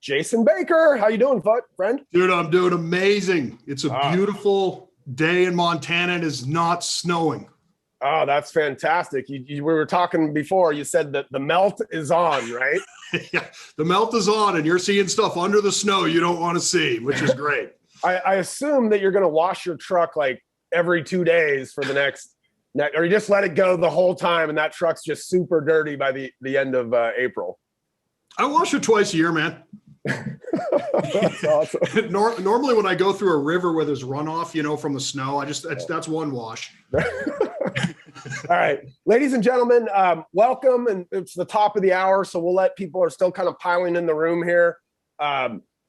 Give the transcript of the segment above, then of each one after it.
Jason Baker. How you doing, friend? Dude, I'm doing amazing. It's a beautiful day in Montana. It is not snowing. Oh, that's fantastic. We were talking before. You said that the melt is on, right? Yeah, the melt is on, and you're seeing stuff under the snow you don't want to see, which is great. I assume that you're going to wash your truck like every 2 days for the next, or you just let it go the whole time, and that truck's just super dirty by the end of April. I wash it twice a year, man. That's awesome. Normally when I go through a river where there's runoff, from the snow, that's one wash. All right, ladies and gentlemen, welcome. And it's the top of the hour, so we'll let people are still kind of piling in the room here.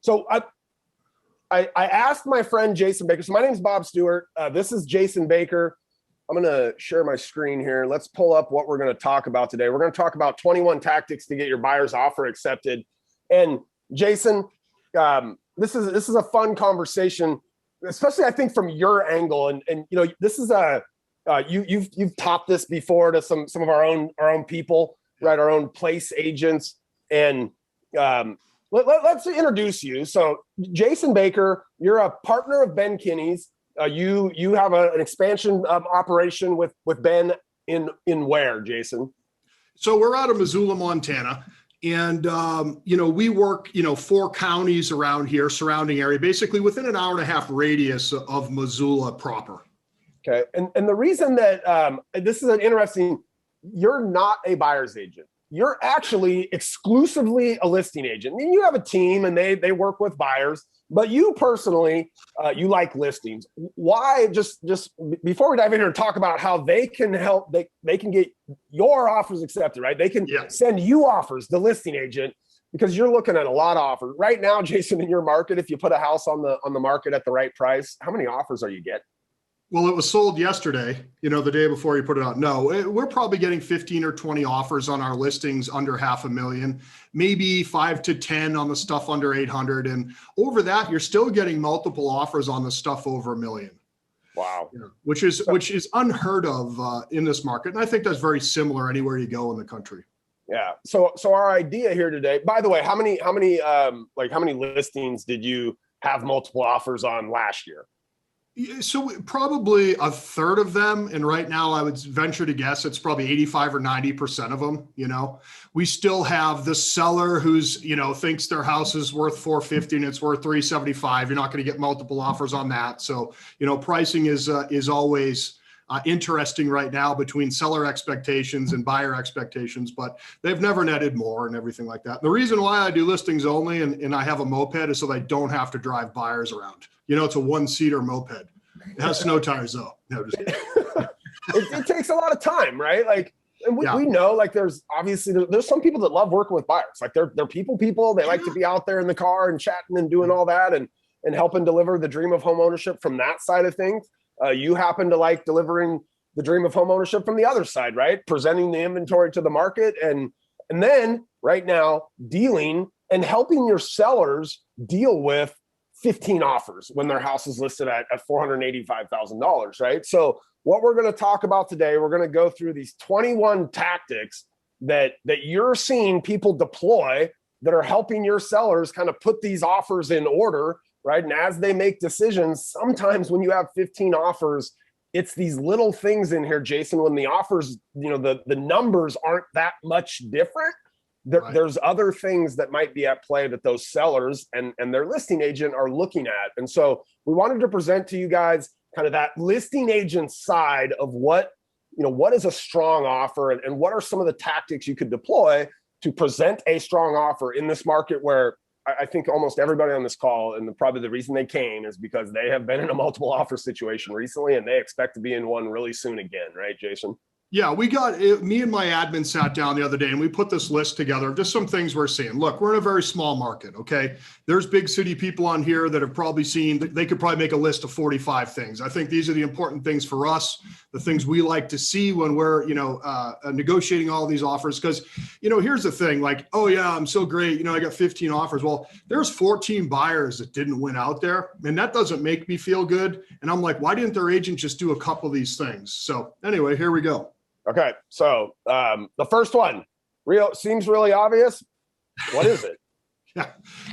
So I asked my friend Jason Baker. So my name is Bob Stewart. This is Jason Baker. I'm going to share my screen here. Let's pull up what we're going to talk about today. We're going to talk about 21 tactics to get your buyer's offer accepted. And Jason, this is a fun conversation, especially I think from your angle. And this is you've taught this before to some of our own people, right? Our own place agents. And let's introduce you. So Jason Baker, you're a partner of Ben Kinney's. You have an expansion operation with Ben in where, Jason? So we're out of Missoula, Montana. And, we work, 4 counties around here, surrounding area, basically within an hour and a half radius of Missoula proper. Okay. And the reason that this is you're not a buyer's agent. You're actually exclusively a listing agent. I mean, you have a team and they work with buyers, but you personally, you like listings. Why, just before we dive in here and talk about how they can help, they can get your offers accepted, right? They can send you offers, the listing agent, because you're looking at a lot of offers. Right now, Jason, in your market, if you put a house on the market at the right price, how many offers are you getting? Well, it was sold yesterday, the day before you put it out. No, we're probably getting 15 or 20 offers on our listings under $500,000, maybe 5 to 10 on the stuff under 800. And over that, you're still getting multiple offers on the stuff over $1 million. Wow. Which is unheard of in this market. And I think that's very similar anywhere you go in the country. Yeah. So our idea here today, by the way, how many listings did you have multiple offers on last year? So probably a third of them. And right now I would venture to guess it's probably 85 or 90% of them. We still have the seller who's, thinks their house is worth $450 and it's worth $375. You're not going to get multiple offers on that. So, pricing is always interesting right now between seller expectations and buyer expectations, but they've never netted more and everything like that. The reason why I do listings only and I have a moped is so that I don't have to drive buyers around. It's a 1-seater moped. It has snow tires though. No, just it takes a lot of time, right? Like, and we know, like, there's some people that love working with buyers. Like they're people. They like to be out there in the car and chatting and doing all that and helping deliver the dream of home ownership from that side of things. You happen to like delivering the dream of home ownership from the other side, right? Presenting the inventory to the market and then right now dealing and helping your sellers deal with 15 offers when their house is listed at $485,000, right? So what we're going to talk about today, we're going to go through these 21 tactics that you're seeing people deploy that are helping your sellers kind of put these offers in order, right? And as they make decisions, sometimes when you have 15 offers, it's these little things in here, Jason, when the offers, the numbers aren't that much different. There's other things that might be at play that those sellers and their listing agent are looking at. And so we wanted to present to you guys kind of that listing agent side of what is a strong offer and what are some of the tactics you could deploy to present a strong offer in this market where I think almost everybody on this call, and probably the reason they came is because they have been in a multiple offer situation recently and they expect to be in one really soon again. Right, Jason? Yeah, me and my admin sat down the other day and we put this list together of just some things we're seeing. Look, we're in a very small market, okay? There's big city people on here that have probably seen, they could probably make a list of 45 things. I think these are the important things for us, the things we like to see when we're, negotiating all these offers. Because, here's the thing, like, oh yeah, I'm so great. I got 15 offers. Well, there's 14 buyers that didn't win out there. And that doesn't make me feel good. And I'm like, why didn't their agent just do a couple of these things? So anyway, here we go. Okay, so the first one seems really obvious. What is it?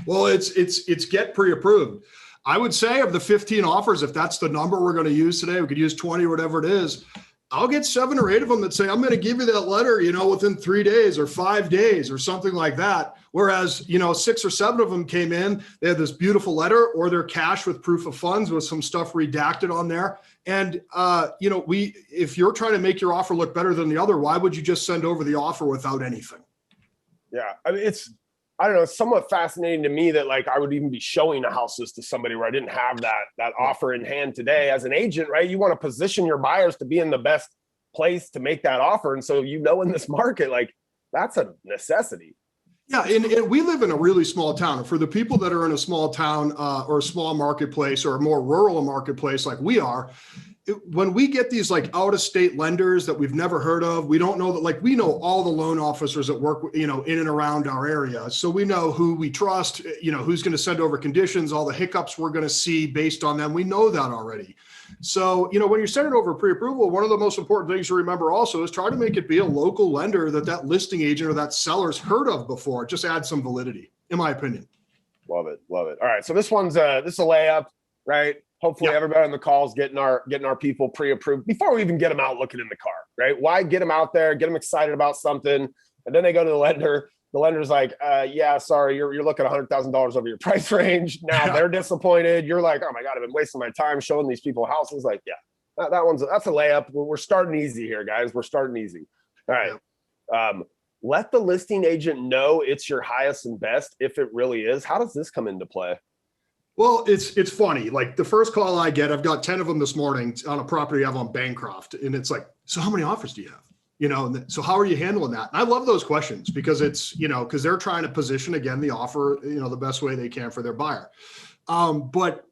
Well, it's get pre-approved. I would say of the 15 offers, if that's the number we're going to use today, we could use 20 or whatever it is. I'll get 7 or 8 of them that say, I'm going to give you that letter, within 3 days or 5 days or something like that. Whereas, 6 or 7 of them came in, they had this beautiful letter or their cash with proof of funds with some stuff redacted on there. And, if you're trying to make your offer look better than the other, why would you just send over the offer without anything? Yeah. I mean, I don't know, it's somewhat fascinating to me that I would even be showing a houses to somebody where I didn't have that offer in hand today. As an agent, right? You want to position your buyers to be in the best place to make that offer. And so, in this market, that's a necessity. Yeah. And we live in a really small town. And for the people that are in a small town or a small marketplace or a more rural marketplace like we are, when we get these out-of-state lenders that we've never heard of, we don't know that, we know all the loan officers that work, in and around our area. So we know who we trust, who's going to send over conditions, all the hiccups we're going to see based on them. We know that already. So, when you're sending over pre-approval, one of the most important things to remember also is try to make it be a local lender that listing agent or that seller's heard of before. Just add some validity, in my opinion. Love it. Love it. All right. So this is a layup, right? Hopefully everybody on the call is getting our people pre-approved before we even get them out looking in the car, right? Why get them out there, get them excited about something, and then they go to the lender. The lender's like, yeah, sorry, you're looking $100,000 over your price range. Now they're disappointed. You're like, oh my God, I've been wasting my time showing these people houses. That's a layup. We're starting easy here, guys. We're starting easy. All right. Let the listing agent know it's your highest and best if it really is. How does this come into play? Well, it's funny. The first call I get, I've got 10 of them this morning on a property I have on Bancroft. And it's like, so how many offers do you have? So how are you handling that? And I love those questions because it's, because they're trying to position, again, the offer, the best way they can for their buyer. But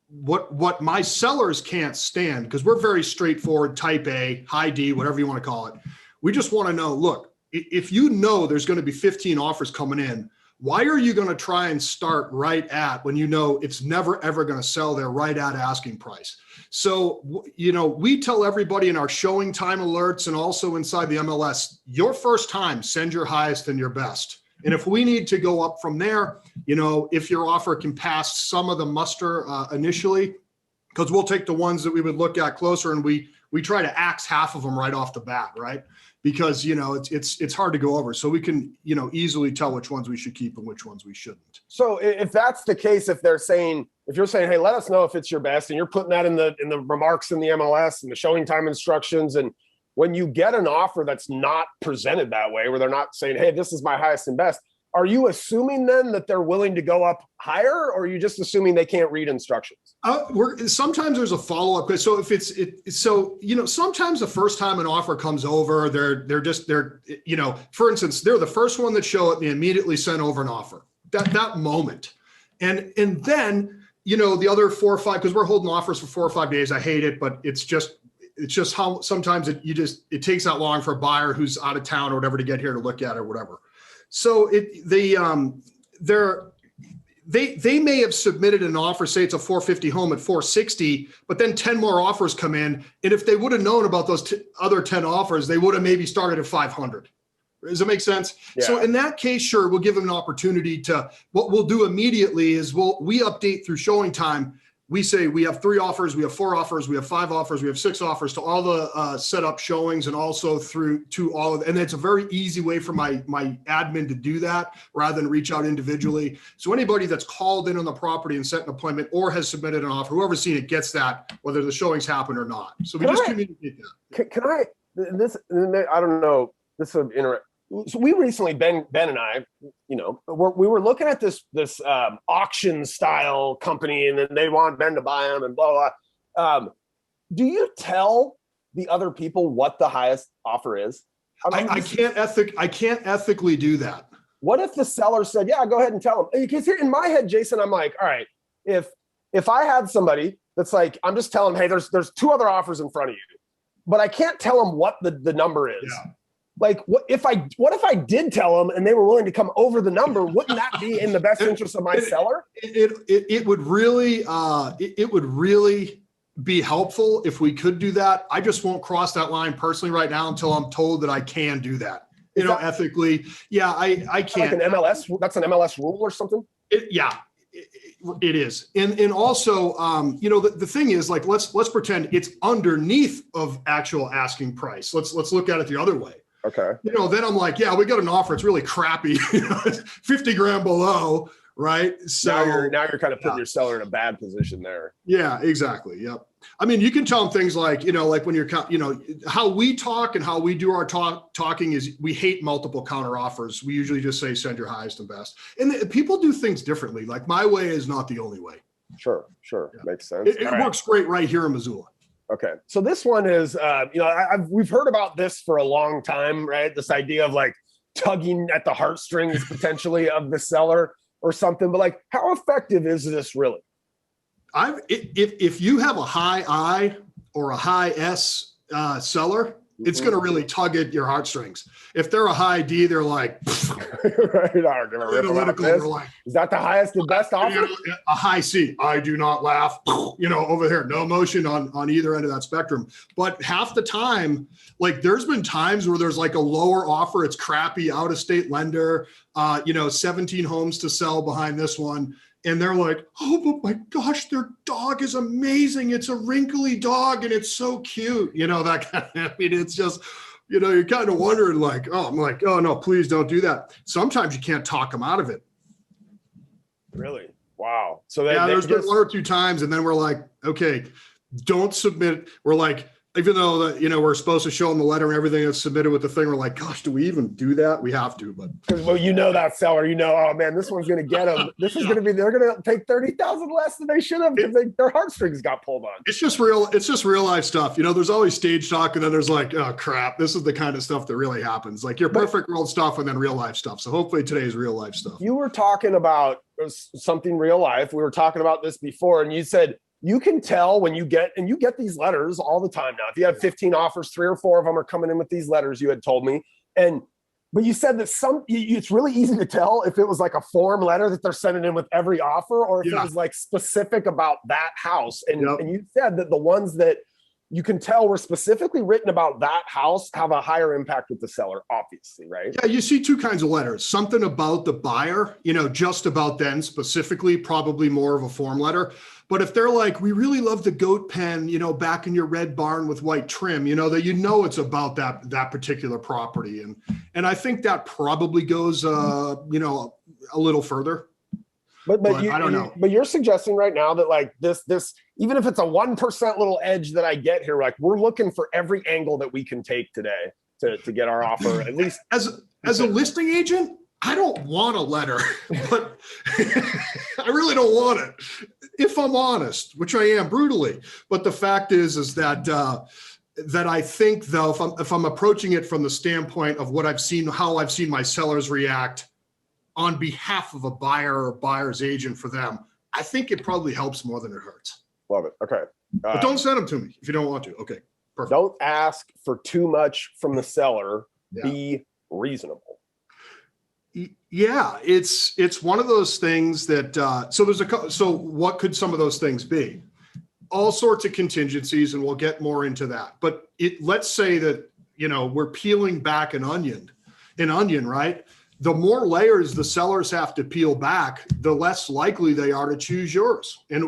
what my sellers can't stand, because we're very straightforward, type A, high D, whatever you want to call it. We just want to know, look, if there's going to be 15 offers coming in, why are you going to try and start right at when it's never, ever going to sell there right at asking price? So, we tell everybody in our showing time alerts and also inside the MLS, your first time, send your highest and your best. And if we need to go up from there, if your offer can pass some of the muster initially, because we'll take the ones that we would look at closer and we try to axe half of them right off the bat, right? Because, it's hard to go over. So we can, easily tell which ones we should keep and which ones we shouldn't. So if that's the case, if you're saying, hey, let us know if it's your best, and you're putting that in the remarks in the MLS and the showing time instructions, and when you get an offer that's not presented that way, where they're not saying, hey, this is my highest and best, are you assuming then that they're willing to go up higher, or are you just assuming they can't read instructions? Sometimes there's a follow-up. So sometimes the first time an offer comes over, for instance, they're the first one that show it and they immediately send over an offer that moment. And then, the other 4 or 5, because we're holding offers for 4 or 5 days. I hate it, but it's just how sometimes it takes that long for a buyer who's out of town or whatever to get here to look at it or whatever. So they may have submitted an offer, say it's a 450 home at 460, but then 10 more offers come in. And if they would have known about those other 10 offers, they would have maybe started at 500. Does that make sense? Yeah. So in that case, sure, we'll give them an opportunity what we'll do immediately is we update through showing time. We say we have 3 offers, we have 4 offers, we have 5 offers, we have 6 offers to all the setup showings and also through to all of, and it's a very easy way for my admin to do that rather than reach out individually. So anybody that's called in on the property and set an appointment or has submitted an offer, whoever's seen it gets that, whether the showings happen or not. So we communicate that. Can I, I don't know, this is interesting. So we recently, Ben and I, we were looking at this auction style company, and then they want Ben to buy them and blah, blah. Do you tell the other people what the highest offer is? I can't ethically do that. What if the seller said, yeah, go ahead and tell them? Because here in my head, Jason, I'm like, all right, if I had somebody that's like, I'm just telling them, hey, there's 2 other offers in front of you, but I can't tell them what the number is. Yeah. Like, what if I did tell them and they were willing to come over the number? Wouldn't that be in the best interest of my seller? It would really be helpful if we could do that. I just won't cross that line personally right now until I'm told that I can do that. ethically. Yeah, I can't. Like an MLS, that's an MLS rule or something? It is. And also, the thing is, like, let's pretend it's underneath of actual asking price. Let's look at it the other way. Okay. Then I'm like, yeah, we got an offer. It's really crappy. It's 50 grand below. Right. So now you're kind of putting your seller in a bad position there. Yeah, exactly. Yep. I mean, you can tell them things like, like when you're, how we talk and how we do our talking is we hate multiple counter offers. We usually just say, send your highest and best. And people do things differently. Like my way is not the only way. Sure. Yeah. Makes sense. It works great right here in Missoula. Okay. So this one is, we've heard about this for a long time, right? This idea of like tugging at the heartstrings potentially of the seller or something, but like, how effective is this really? If you have a high I or a high S seller, it's going to really tug at your heartstrings. If they're a high D, they're like, right, analytical. Is that the highest and best offer? A high C, I do not laugh. Over here, no emotion on either end of that spectrum. But half the time, like there's been times where there's like a lower offer. It's crappy, out of state lender. 17 homes to sell behind this one. And they're like, oh, but my gosh, their dog is amazing. It's a wrinkly dog and it's so cute. That kind of, it's just, you're kind of wondering like, I'm like, oh no, please don't do that. Sometimes you can't talk them out of it. Really? Wow. So there's been one or two times and then we're like, okay, don't submit. We're like, even though we're supposed to show them the letter and everything that's submitted with the thing, we're like, gosh, do we even do that? We have to, but that seller, oh man, this one's going to get them. This is going to be, they're going to take 30,000 less than they should have because their heartstrings got pulled on. It's just real life stuff. There's always stage talk and then there's like, oh crap, this is the kind of stuff that really happens. Like your perfect world stuff and then real life stuff. So hopefully today's real life stuff. You were talking about something real life. We were talking about this before and you said, you can tell when you get these letters all the time now. If you have 15 offers, 3 or 4 of them are coming in with these letters, you had told me. But you said that it's really easy to tell if it was like a form letter that they're sending in with every offer or if it was like specific about that house. And you said that the ones that you can tell were specifically written about that house have a higher impact with the seller, obviously, right? Yeah, you see 2 kinds of letters. Something about the buyer, just about them specifically, probably more of a form letter. But if they're like, we really love the goat pen, back in your red barn with white trim, that it's about that particular property. And I think that probably goes, a little further. But I don't know. But you're suggesting right now that like this, even if it's a 1% little edge that I get here, like we're looking for every angle that we can take today to get our offer, at least. As a listing agent, I don't want a letter, but I really don't want it. If I'm honest, which I am brutally, but the fact is that that I think though, if I'm approaching it from the standpoint of what I've seen, how I've seen my sellers react on behalf of a buyer or buyer's agent for them, I think it probably helps more than it hurts. Love it. Okay. But don't send them to me if you don't want to. Okay. Perfect. Don't ask for too much from the seller. Yeah. Be reasonable. Yeah, it's one of those things that so what could some of those things be? All sorts of contingencies, and we'll get more into that. But let's say that we're peeling back an onion, right? The more layers the sellers have to peel back, the less likely they are to choose yours. And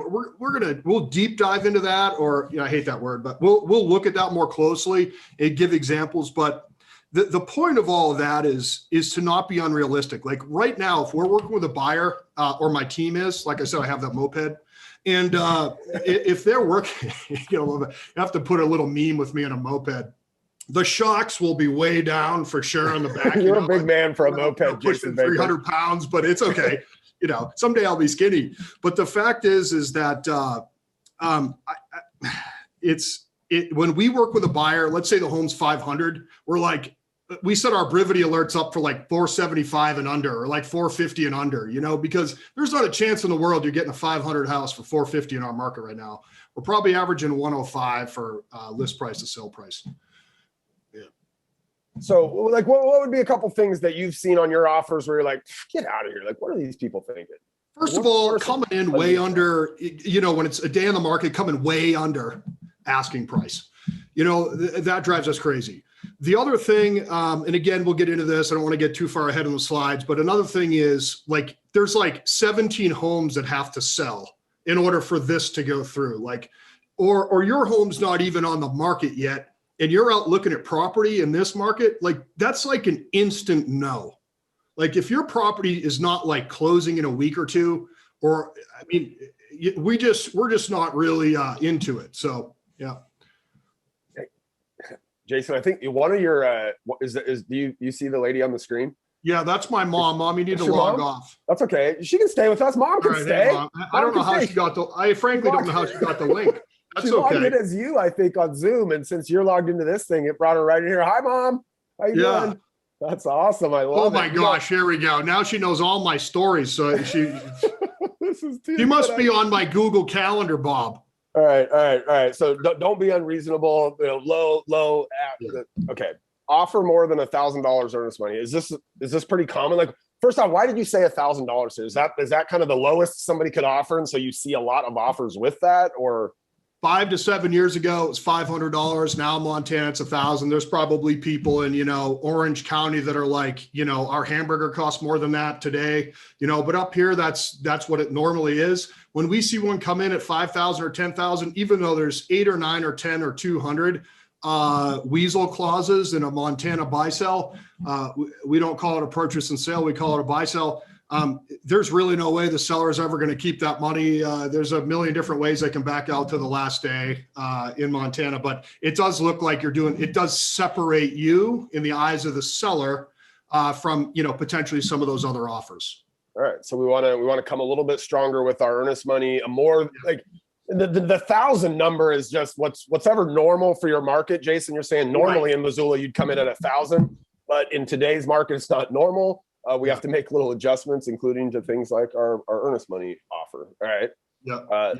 we'll deep dive into that, or I hate that word, but we'll look at that more closely and give examples. But the point of all of that is to not be unrealistic. Like right now, if we're working with a buyer, or my team is, like I said, I have that moped, and if they're working, you have to put a little meme with me on a moped. The shocks will be way down for sure on the back. You're a big man for a moped, pushing 300 pounds, but it's okay. Someday I'll be skinny. But the fact is that when we work with a buyer, let's say the home's 500, we set our Brivity alerts up for like 475 and under, or like 450 and under, because there's not a chance in the world you're getting a 500 house for 450 in our market right now. We're probably averaging 105 for list price to sell price. Yeah. So like, what would be a couple things that you've seen on your offers where you're like, get out of here? Like, what are these people thinking? First of all, coming in way under, when it's a day on the market, coming way under asking price, that drives us crazy. The other thing, and again, we'll get into this. I don't want to get too far ahead on the slides, but another thing is like, there's like 17 homes that have to sell in order for this to go through. Like, or your home's not even on the market yet, and you're out looking at property in this market, like that's like an instant no. Like if your property is not like closing in a week or two, or I mean, we're just not really into it. So yeah. Jason, I think one of your do you see the lady on the screen? Yeah, that's my mom. Mom, you need to log off. That's okay. She can stay with us. Mom can stay. Hey, Mom. I don't know how she got I frankly don't know how she got the link. That's she logged in as you, I think, on Zoom. And since you're logged into this thing, it brought her right in here. Hi, Mom. How you doing? That's awesome. I love it. Oh my gosh, here we go. Now she knows all my stories. So she she must be on my Google Calendar, Bob. All right. So don't be unreasonable. Low. Okay. Offer more than $1,000 earnest money. Is this pretty common? Like, first off, why did you say $1,000 here? Is that kind of the lowest somebody could offer, and so you see a lot of offers with that, or? 5 to 7 years ago, it was $500. Now in Montana, it's $1,000. There's probably people in, Orange County that are like, our hamburger costs more than that today, but up here, that's what it normally is. When we see one come in at 5,000 or 10,000, even though there's 8 or 9 or 10 or 200 weasel clauses in a Montana buy sell, we don't call it a purchase and sale. We call it a buy sell. There's really no way the seller is ever going to keep that money. There's a million different ways they can back out to the last day in Montana, but it does look like it does separate you in the eyes of the seller from, potentially some of those other offers. All right. So we want to come a little bit stronger with our earnest money, a more like the 1,000 number is just what's ever normal for your market. Jason, you're saying normally in Missoula, you'd come in at 1,000, but in today's market, it's not normal. We have to make little adjustments, including to things like our earnest money offer. All right.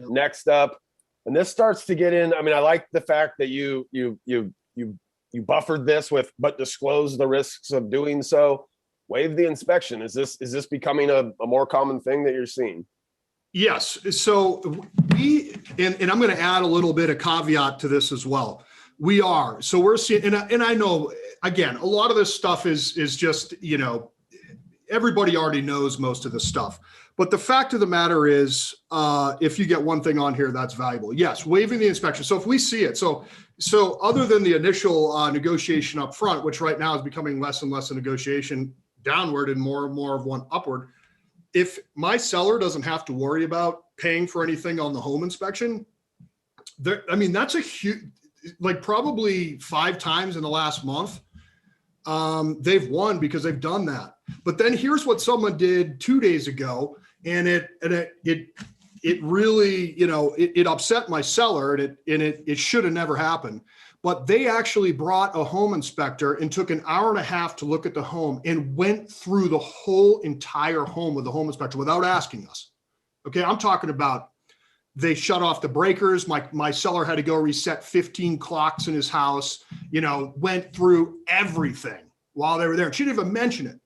Next up, and this starts to get in. I mean, I like the fact that you buffered this with, but disclose the risks of doing so. Waive the inspection. Is this becoming a more common thing that you're seeing? Yes. So and I'm going to add a little bit of caveat to this as well. We are. So we're seeing, and I know, again, a lot of this stuff is just, everybody already knows most of this stuff. But the fact of the matter is, if you get one thing on here that's valuable, yes, waiving the inspection. So if we see it, so other than the initial negotiation up front, which right now is becoming less and less a negotiation downward and more of one upward, if my seller doesn't have to worry about paying for anything on the home inspection, that's a huge, like probably 5 times in the last month, they've won because they've done that. But then here's what someone did 2 days ago, and it really, it upset my seller, and it should have never happened. But they actually brought a home inspector and took an hour and a half to look at the home and went through the whole entire home with the home inspector without asking us. Okay, I'm talking about they shut off the breakers. My seller had to go reset 15 clocks in his house, went through everything while they were there. She didn't even mention it.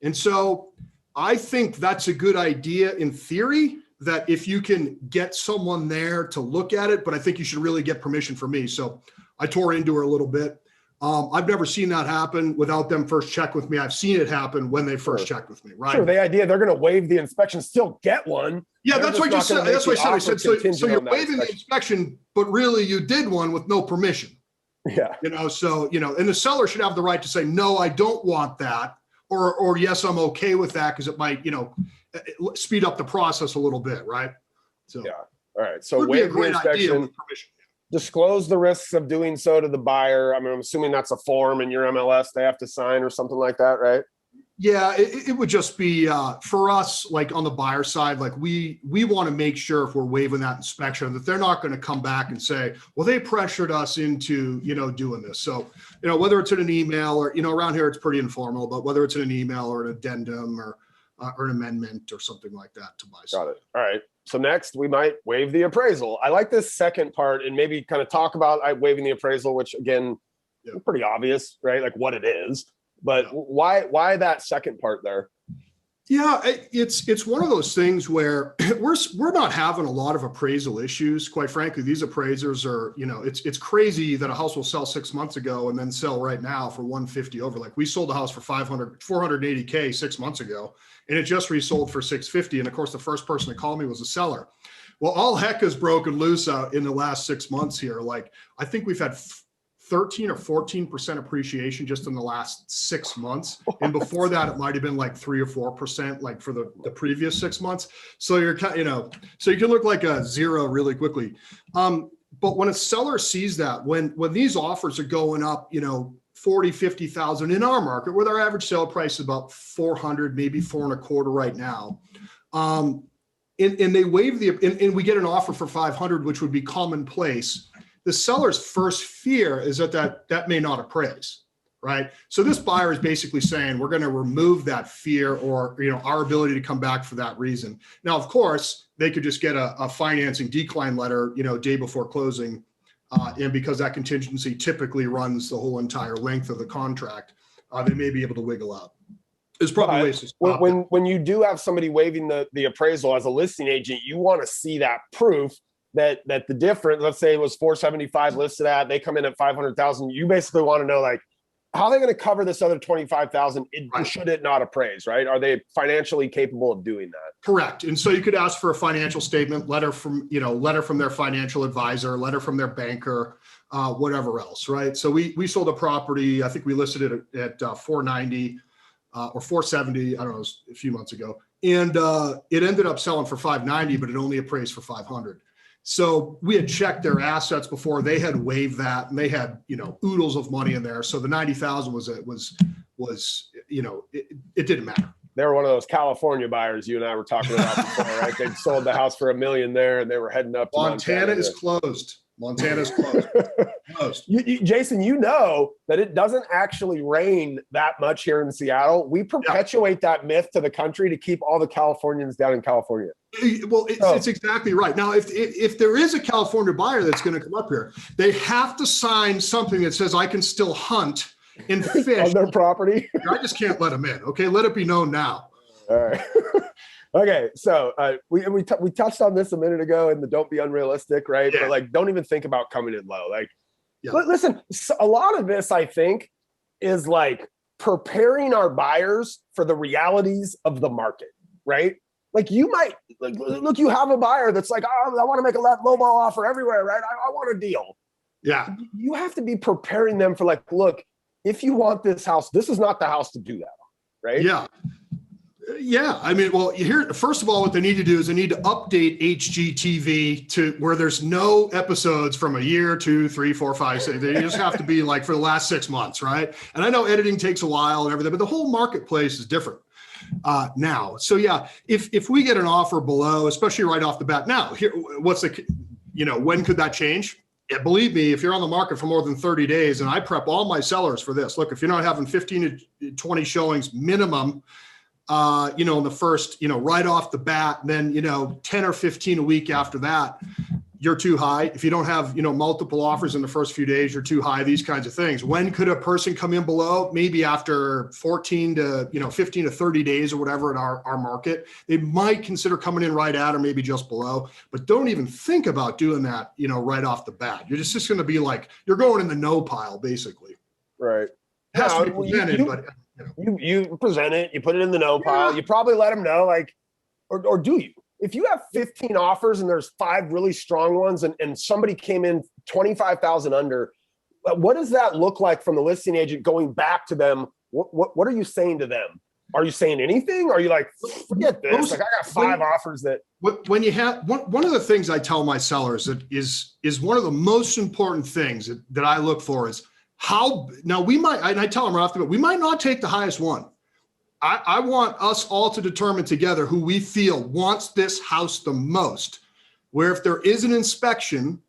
And so I think that's a good idea in theory, that if you can get someone there to look at it, but I think you should really get permission from me. So I tore into her a little bit. I've never seen that happen without them first check with me. I've seen it happen when they first checked with me, right? Sure, the idea they're going to waive the inspection, still get one. Yeah, that's what I just said. That's what I said. So you're waiving the inspection, but really you did one with no permission. Yeah. And the seller should have the right to say, no, I don't want that. Or yes, I'm okay with that because it might, speed up the process a little bit, right? So yeah. All right. So waive the inspection. Disclose the risks of doing so to the buyer. I mean, I'm assuming that's a form in your MLS they have to sign or something like that, right? Yeah, it would just be for us, like on the buyer side, like we want to make sure if we're waiving that inspection that they're not going to come back and say, well, they pressured us into, doing this. So, whether it's in an email or, around here, it's pretty informal, but whether it's in an email or an addendum or an amendment or something like that to buy. Got it. All right. So next we might waive the appraisal. I like this second part and maybe kind of talk about waiving the appraisal, which again, pretty obvious, right? Like what it is, but why that second part there? Yeah, it's one of those things where we're not having a lot of appraisal issues. Quite frankly, these appraisers are, it's crazy that a house will sell 6 months ago and then sell right now for 150 over. Like we sold a house for 480K 6 months ago, and it just resold for 650. And of course, the first person to call me was a seller. Well, all heck has broken loose out in the last 6 months here. Like I think we've had 13 or 14% appreciation just in the last 6 months. And before that, it might've been like 3 or 4%, like for the previous 6 months. So you're so you can look like a zero really quickly. But when a seller sees that, when these offers are going up, 40, 50,000 in our market, where our average sale price is about 400, maybe 4.25 right now. And they waive and we get an offer for 500, which would be commonplace. The seller's first fear is that may not appraise, right? So this buyer is basically saying, we're going to remove that fear or, our ability to come back for that reason. Now, of course, they could just get a financing decline letter, day before closing. And because that contingency typically runs the whole entire length of the contract, they may be able to wiggle out. There's probably ways to stop when you do have somebody waiving the appraisal as a listing agent, you want to see that proof that the difference, let's say it was 475 listed at, they come in at 500,000. You basically want to know, like, how are they going to cover this other 25,000? Right. Should it not appraise, right? Are they financially capable of doing that? Correct. And so you could ask for a financial statement, letter from their financial advisor, letter from their banker, whatever else, right? So we sold a property, I think we listed it at 490 or 470, I don't know, a few months ago. And it ended up selling for 590, but it only appraised for 500. So we had checked their assets before. They had waived that, and they had, oodles of money in there. So the 90,000 it didn't matter. They were one of those California buyers you and I were talking about before, right? They sold the house for $1 million there, and they were heading up to Montana is closed. Montana's closed. Jason, that it doesn't actually rain that much here in Seattle. We perpetuate that myth to the country to keep all the Californians down in California. Well, it's exactly right. Now, if there is a California buyer that's going to come up here, they have to sign something that says I can still hunt and fish on their property. I just can't let them in. Okay, let it be known now. All right. Okay, so we touched on this a minute ago in the don't be unrealistic, right? Yeah. But like, don't even think about coming in low. Like, listen, a lot of this I think is like preparing our buyers for the realities of the market, right? Like you might look, you have a buyer that's like, oh, I want to make a low ball offer everywhere, right? I want a deal. Yeah, you have to be preparing them for like, look, if you want this house, this is not the house to do that on, right? Yeah. Yeah, I mean, well, first of all, what they need to do is they need to update HGTV to where there's no episodes from a year, 2, 3, 4, 5, 6. They just have to be like for the last 6 months, right? And I know editing takes a while and everything, but the whole marketplace is different now. So yeah, if we get an offer below, especially right off the bat, now here, when could that change? Yeah, believe me, if you're on the market for more than 30 days, and I prep all my sellers for this, look, if you're not having 15 to 20 showings minimum, in the first, right off the bat, then, 10 or 15 a week after that, you're too high. If you don't have, multiple offers in the first few days, you're too high, these kinds of things. When could a person come in below? Maybe after 14 to, 15 to 30 days or whatever in our market, they might consider coming in right at or maybe just below, but don't even think about doing that, right off the bat. You're just going to be like, you're going in the no pile, basically. Right. It has to be presented, but you present it, you put it in the no pile, you probably let them know, like, or do you? If you have 15 offers and there's 5 really strong ones and somebody came in 25,000 under, what does that look like from the listing agent going back to them? What are you saying to them? Are you saying anything? Are you like, forget this? Like, I got 5 offers that. When you have one of the things I tell my sellers that is one of the most important things that I look for is how, now we might, and I tell them right off the bat, we might not take the highest one. I want us all to determine together who we feel wants this house the most, where if there is an inspection,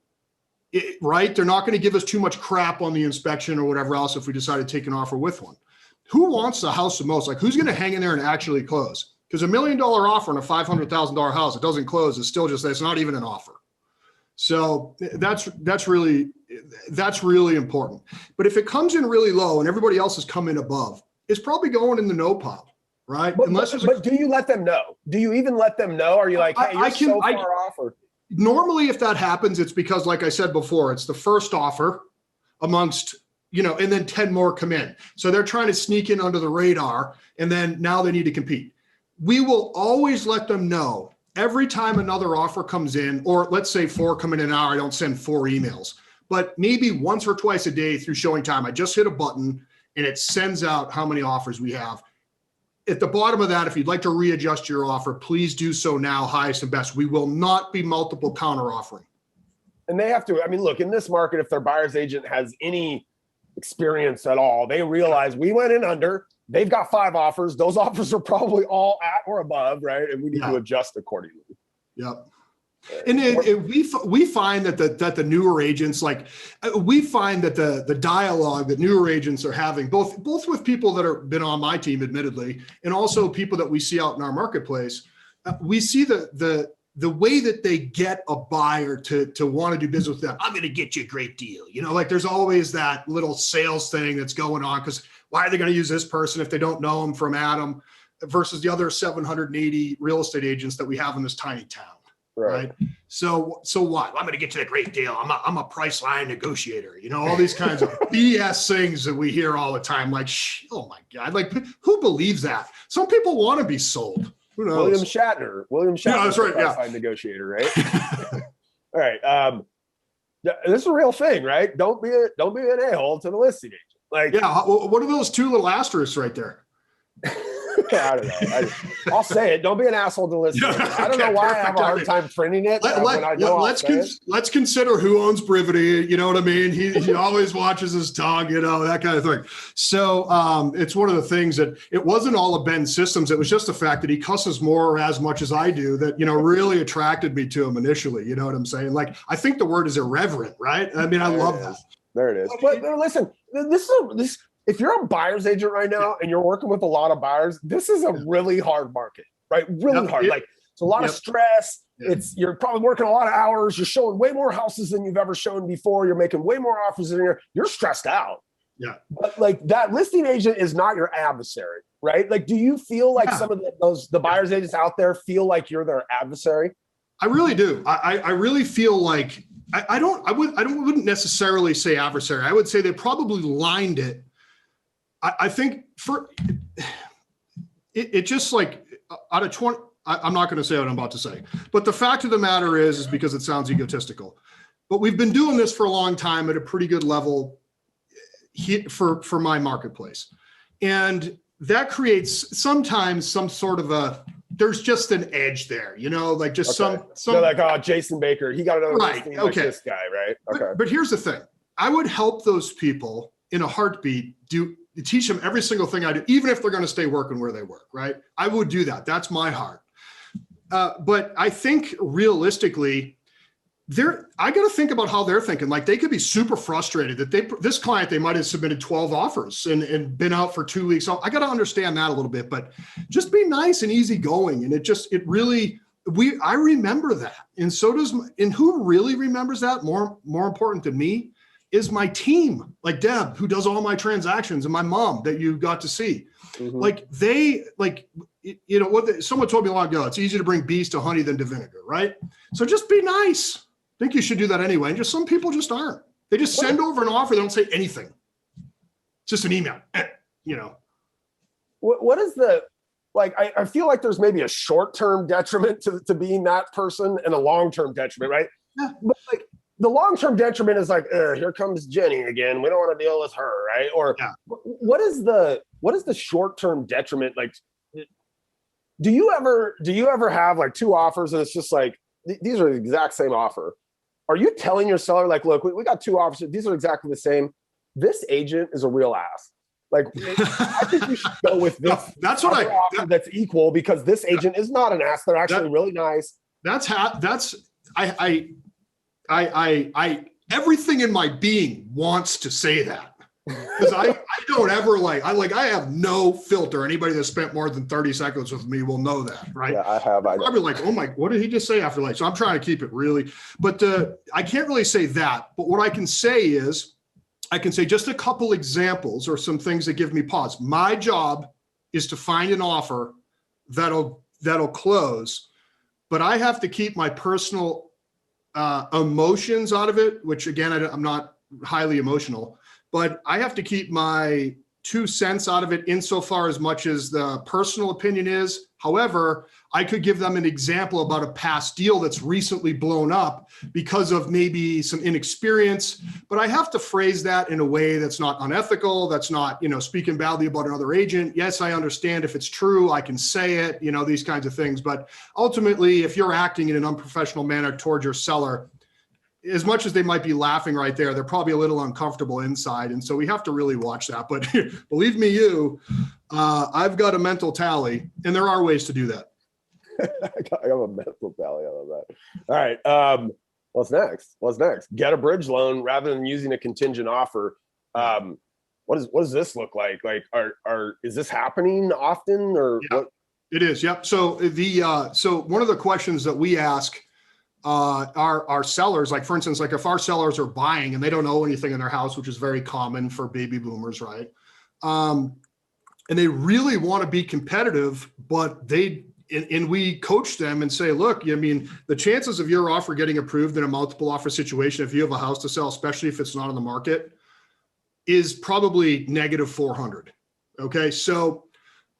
right, they're not going to give us too much crap on the inspection or whatever else if we decide to take an offer with one. Who wants the house the most? Like, who's going to hang in there and actually close? Because $1 million offer on a $500,000 house, it doesn't close, it's still just, it's not even an offer. So that's really important. But if it comes in really low and everybody else has come in above, it's probably going in the no pile, right? But do you let them know? Do you even let them know? Are you like, hey, you're so far off? Or normally, if that happens, it's because, like I said before, it's the first offer amongst, and then 10 more come in. So they're trying to sneak in under the radar, and then now they need to compete. We will always let them know every time another offer comes in, or let's say 4 come in an hour, I don't send 4 emails, but maybe once or twice a day through showing time, I just hit a button and it sends out how many offers we have. At the bottom of that, if you'd like to readjust your offer, please do so now, highest and best. We will not be multiple counter offering. And they have to, I mean, look, in this market, if their buyer's agent has any experience at all, they realize we went in under, they've got 5 offers. Those offers are probably all at or above, right? And we need to adjust accordingly. Yep. And we find that the newer agents, we find that the dialogue that newer agents are having, both with people that have been on my team, admittedly, and also people that we see out in our marketplace, we see the way that they get a buyer to want to do business with them. I'm going to get you a great deal. There's always that little sales thing that's going on, because why are they going to use this person if they don't know him from Adam versus the other 780 real estate agents that we have in this tiny town. Right. So what? I'm going to get you a great deal. I'm a price line negotiator. All these kinds of BS things that we hear all the time. Like, oh my God! Who believes that? Some people want to be sold. Who knows? William Shatner. Yeah, that's right. Price line negotiator. Right. All right. This is a real thing, right? Don't be an a-hole to the listing agent. What are those 2 little asterisks right there? I don't know. I'll say it. Don't be an asshole to listen. I don't know why I have a hard time printing it. Let's consider who owns Brivity. You know what I mean? He always watches his tongue, that kind of thing. So it's one of the things that it wasn't all of Ben's systems. It was just the fact that he cusses more or as much as I do that, really attracted me to him initially. You know what I'm saying? I think the word is irreverent, right? I mean, I love that. There it is. But listen, this. If you're a buyer's agent right now and you're working with a lot of buyers, this is a really hard market, right? Really hard. It's a lot of stress. You're probably working a lot of hours. You're showing way more houses than you've ever shown before. You're making way more offers in here. You're stressed out. Yeah. But that listing agent is not your adversary, right? Do you feel like some of the buyer's agents out there feel like you're their adversary? I really do. I really feel like I wouldn't necessarily say adversary. I would say they probably lined it. I think for it just out of 20, I'm not going to say what I'm about to say, but the fact of the matter is because it sounds egotistical, but we've been doing this for a long time at a pretty good level for my marketplace. And that creates sometimes some sort of there's just an edge there, some. They're like, oh, Jason Baker, he got another right. Like this guy, right? Okay. But here's the thing. I would help those people in a heartbeat teach them every single thing I do, even if they're going to stay working where they work, right? I would do that. That's my heart. But I think realistically, I got to think about how they're thinking. They could be super frustrated that this client, they might have submitted 12 offers and been out for 2 weeks. So I got to understand that a little bit, but just be nice and easygoing. And I remember that. And so and who really remembers that more important to me is my team, like Deb, who does all my transactions, and my mom that you got to see. Mm-hmm. Someone told me long ago, it's easier to bring bees to honey than to vinegar, right? So just be nice. I think you should do that anyway. And some people just aren't. They just send over an offer. They don't say anything. It's just an email, What is I feel like there's maybe a short-term detriment to being that person and a long-term detriment, right? Yeah. But the long-term detriment is here comes Jenny again. We don't want to deal with her, right? Or what is the short-term detriment? Do you ever have 2 offers and it's just these are the exact same offer? Are you telling your seller look, we got 2 offers. These are exactly the same. This agent is a real ass. I think you should go with this. That's what offer that's equal because this agent is not an ass. They're actually really nice. I everything in my being wants to say that because I don't ever I have no filter. Anybody that spent more than 30 seconds with me will know that, right? Yeah, I have. I'm probably oh my, what did he just say after So I'm trying to keep it really, but I can't really say that. But what I can say is, I can say just a couple examples or some things that give me pause. My job is to find an offer that'll close, but I have to keep my personal emotions out of it, which again, I'm not highly emotional, but I have to keep my 2 cents out of it insofar as much as the personal opinion is. However, I could give them an example about a past deal that's recently blown up because of maybe some inexperience, but I have to phrase that in a way that's not unethical. That's not, speaking badly about another agent. Yes, I understand if it's true, I can say it, these kinds of things. But ultimately, if you're acting in an unprofessional manner towards your seller, as much as they might be laughing right there, they're probably a little uncomfortable inside. And so we have to really watch that. But believe me, I've got a mental tally, and there are ways to do that. I got a mental tally on that. All right. What's next? Get a bridge loan rather than using a contingent offer. What does this look like? Like, is this happening often, or what? It is. Yep. So so one of the questions that we ask our sellers, like for instance, like if our sellers are buying and they don't owe anything in their house, which is very common for baby boomers, right? And they really want to be competitive, but and we coach them and say, look, the chances of your offer getting approved in a multiple offer situation, if you have a house to sell, especially if it's not on the market, is probably -400. Okay. So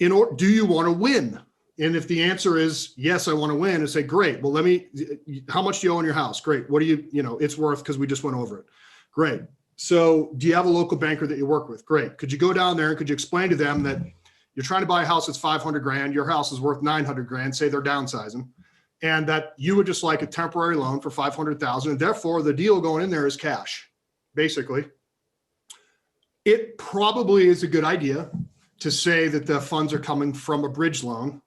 do you want to win? And if the answer is yes, I want to win, and say, great. Well, how much do you owe in your house? Great. What do it's worth, because we just went over it. Great. So do you have a local banker that you work with? Great. Could you go down there and could you explain to them that you're trying to buy a house that's 500 grand, your house is worth 900 grand, say they're downsizing, and that you would just like a temporary loan for 500,000. And therefore the deal going in there is cash. Basically, it probably is a good idea to say that the funds are coming from a bridge loan.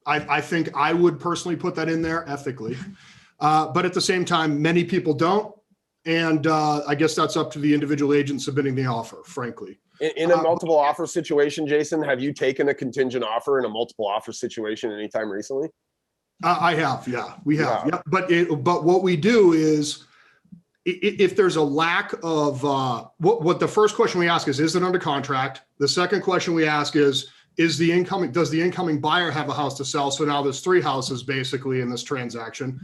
I think I would personally put that in there ethically. But at the same time, many people don't. And I guess that's up to the individual agent submitting the offer, frankly. In a multiple offer situation, Jason, have you taken a contingent offer in a multiple offer situation anytime recently? I have, yeah, we have. Yeah. But what we do is, if there's a lack of what the first question we ask is it under contract? The second question we ask is does the incoming buyer have a house to sell? So now there's 3 houses basically in this transaction.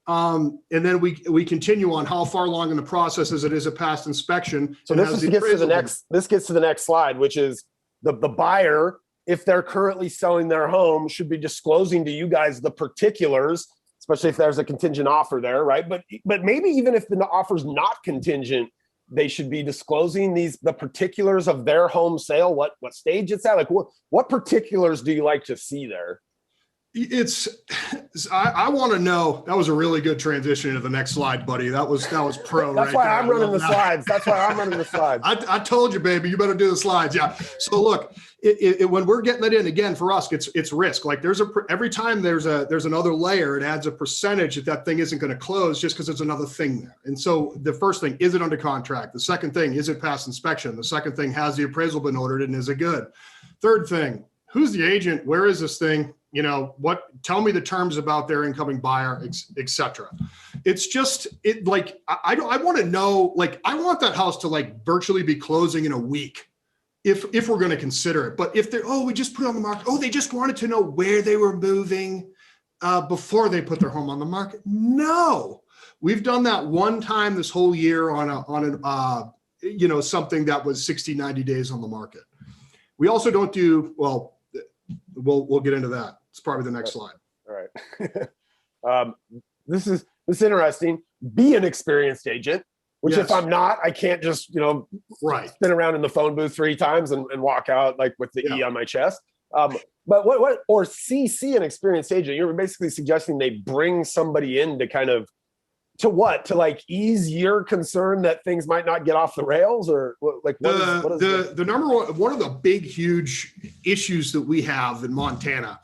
And then we continue on how far along in the process is it past inspection. So this gets to the next slide, which is the buyer, if they're currently selling their home, should be disclosing to you guys the particulars, especially if there's a contingent offer there, right? But maybe even if the offer's not contingent, they should be disclosing the particulars of their home sale, what stage it's at. Like what particulars do you like to see there? I want to know. That was a really good transition to the next slide, buddy. That was pro. That's why I'm running the slides. That's why I'm running the slides. I told you, baby, you better do the slides. Yeah. So look, when we're getting that in, again, for us, it's risk. Like every time there's another layer, it adds a percentage that thing isn't going to close just because there's another thing there. And so the first thing, is it under contract? The second thing, is it past inspection? The second thing, has the appraisal been ordered and is it good? Third thing, who's the agent? Where is this thing? Tell me the terms about their incoming buyer, et cetera. It's just, I want to know, I want that house to virtually be closing in a week if we're going to consider it. But if we just put it on the market. They just wanted to know where they were moving before they put their home on the market. No, we've done that one time this whole year on something that was 60, 90 days on the market. We also don't do, we'll get into that. It's probably the next slide. All right. This is interesting. Be an experienced agent, which if I'm not, I can't just, spin around in the phone booth 3 times and walk out with the E on my chest. But or CC an experienced agent. You're basically suggesting they bring somebody in to ease your concern that things might not get off the rails, or the number one of the big, huge issues that we have in Montana,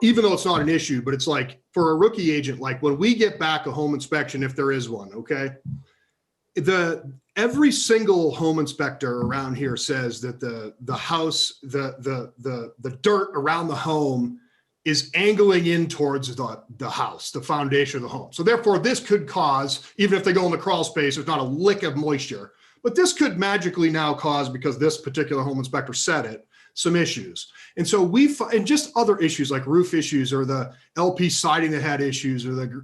even though it's not an issue, but it's for a rookie agent, when we get back a home inspection, if there is one, okay, every single home inspector around here says that the house, the dirt around the home is angling in towards the house, the foundation of the home. So therefore, this could cause, even if they go in the crawl space, there's not a lick of moisture, but this could magically now cause, because this particular home inspector said it, some issues. And so and just other issues like roof issues or the LP siding that had issues or the,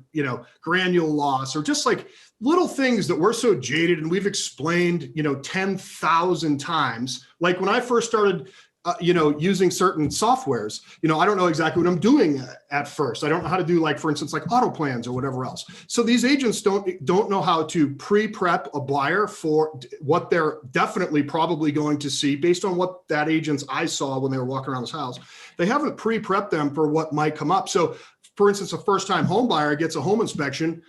granule loss or just like little things that we're so jaded and we've explained, 10,000 times. Like when I first started, using certain softwares, I don't know exactly what I'm doing at first. I don't know how to do, like, for instance, like auto plans or whatever else. So these agents don't know how to pre-prep a buyer for what they're definitely probably going to see based on what that agent's eyes saw when they were walking around this house. They haven't pre-prepped them for what might come up. So for instance, a first-time home buyer gets a home inspection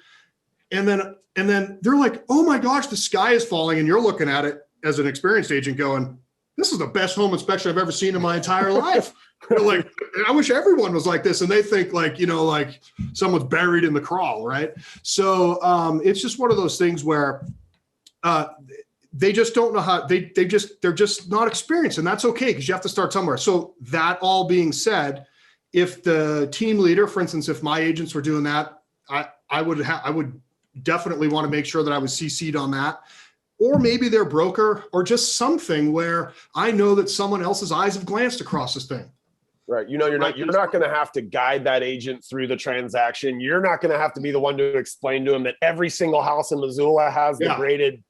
and then they're like, oh my gosh, the sky is falling. And you're looking at it as an experienced agent going, this is the best home inspection I've ever seen in my entire life. Like, I wish everyone was like this. And they think like, like someone's buried in the crawl, right? So it's just one of those things where they just don't know how, they're just not experienced. And that's okay, because you have to start somewhere. So that all being said, if the team leader, for instance, if my agents were doing that, I would definitely want to make sure that I was CC'd on that. Or maybe their broker, or just something where I know that someone else's eyes have glanced across this thing. Right. You're not going to have to guide that agent through the transaction. You're not going to have to be the one to explain to them that every single house in Missoula has the graded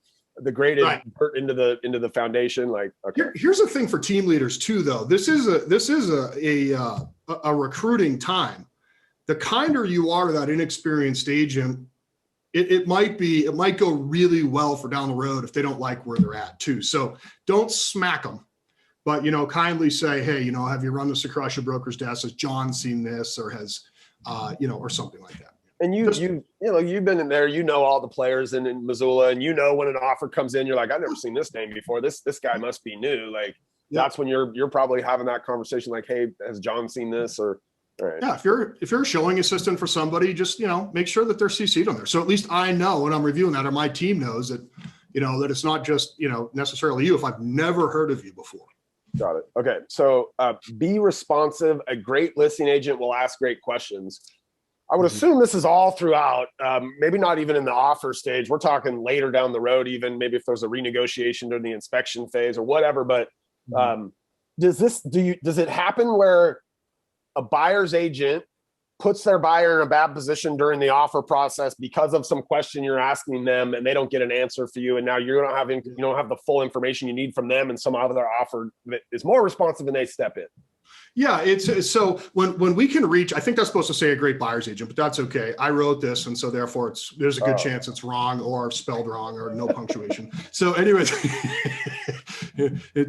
right dirt into the foundation. Like, okay. Here's the thing for team leaders too, though. This is a recruiting time. The kinder you are to that inexperienced agent, it might go really well for down the road if they don't like where they're at too. So don't smack them, but, kindly say, hey, have you run this across your broker's desk? Has John seen this, or has, or something like that. And you've been in there, all the players in Missoula, and when an offer comes in, you're like, I've never seen this name before. This guy must be new. Like, that's when you're probably having that conversation. Like, hey, has John seen this? Or, right. Yeah, if you're a showing assistant for somebody, just make sure that they're CC'd on there. So at least I know when I'm reviewing that, or my team knows that that it's not just necessarily you if I've never heard of you before. Got it. Okay, so be responsive. A great listing agent will ask great questions. I would assume this is all throughout. Maybe not even in the offer stage. We're talking later down the road, even maybe if there's a renegotiation during the inspection phase or whatever. But does it happen where a buyer's agent puts their buyer in a bad position during the offer process because of some question you're asking them, and they don't get an answer for you, and now you don't have the full information you need from them, and some other offer that is more responsive and they step in? Yeah, it's so when we can reach, I think that's supposed to say a great buyer's agent, but that's okay. I wrote this, and so therefore there's a good chance it's wrong or spelled wrong or no punctuation. So anyways,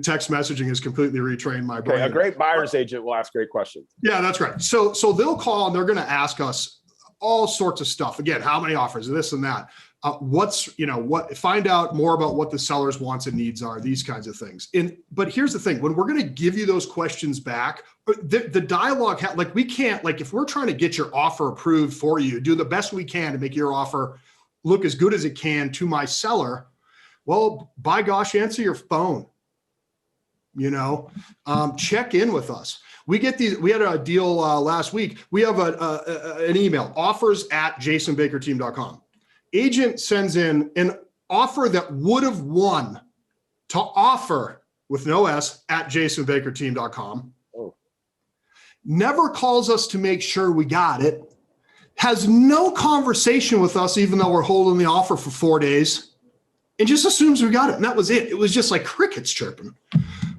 text messaging has completely retrained my brain. A great buyer's agent will ask great questions. Yeah, that's right. So they'll call and they're going to ask us all sorts of stuff. Again, how many offers, this and that. Find out more about what the seller's wants and needs are, these kinds of things. But here's the thing, when we're going to give you those questions back, the dialogue, we can't, if we're trying to get your offer approved for you, do the best we can to make your offer look as good as it can to my seller. Well, by gosh, answer your phone, check in with us. We get these, we had a deal last week. We have an email, offers@jasonbakerteam.com. Agent sends in an offer that would have won to offer with no S at jasonbakerteam.com. Oh. Never calls us to make sure we got it. Has no conversation with us, even though we're holding the offer for 4 days, and just assumes we got it. And that was it. It was just like crickets chirping.